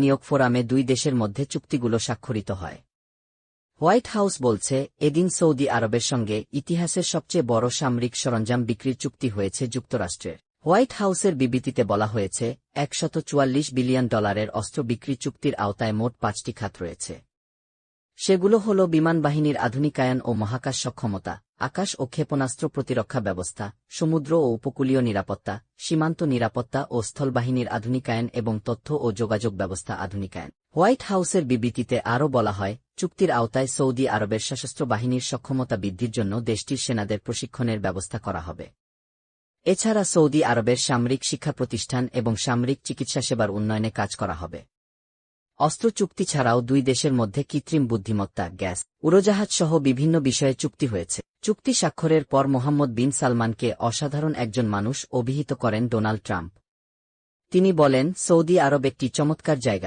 নিয়োগ ফোরামে দুই দেশের মধ্যে চুক্তিগুলো স্বাক্ষরিত হয়। হোয়াইট হাউস বলছে, এদিন সৌদি আরবের সঙ্গে ইতিহাসের সবচেয়ে বড় সামরিক সরঞ্জাম বিক্রির চুক্তি হয়েছে যুক্তরাষ্ট্রের। হোয়াইট হাউসের বিবৃতিতে বলা হয়েছে, $144 বিলিয়ন অস্ত্র বিক্রি চুক্তির আওতায় মোট 5টি খাত রয়েছে। সেগুলো হল বিমান বাহিনীর আধুনিকায়ন ও মহাকাশ সক্ষমতা, আকাশ ও ক্ষেপণাস্ত্র প্রতিরক্ষা ব্যবস্থা, সমুদ্র ও উপকূলীয় নিরাপত্তা, সীমান্ত নিরাপত্তা ও স্থলবাহিনীর আধুনিকায়ন এবং তথ্য ও যোগাযোগ ব্যবস্থা আধুনিকায়ন। হোয়াইট হাউসের বিবৃতিতে আরও বলা হয়, চুক্তির আওতায় সৌদি আরবের সশস্ত্র বাহিনীর সক্ষমতা বৃদ্ধির জন্য দেশটির সেনাদের প্রশিক্ষণের ব্যবস্থা করা হবে। এছাড়া সৌদি আরবের সামরিক শিক্ষা প্রতিষ্ঠান এবং সামরিক চিকিৎসা সেবার উন্নয়নে কাজ করা হবে। অস্ত্র চুক্তি ছাড়াও দুই দেশের মধ্যে কৃত্রিম বুদ্ধিমত্তা, গ্যাস, উড়োজাহাজ সহ বিভিন্ন বিষয়ে চুক্তি হয়েছে। চুক্তি স্বাক্ষরের পর মোহাম্মদ বিন সালমানকে অসাধারণ একজন মানুষ অভিহিত করেন ডোনাল্ড ট্রাম্প। তিনি বলেন, সৌদি আরব একটি চমৎকার জায়গা।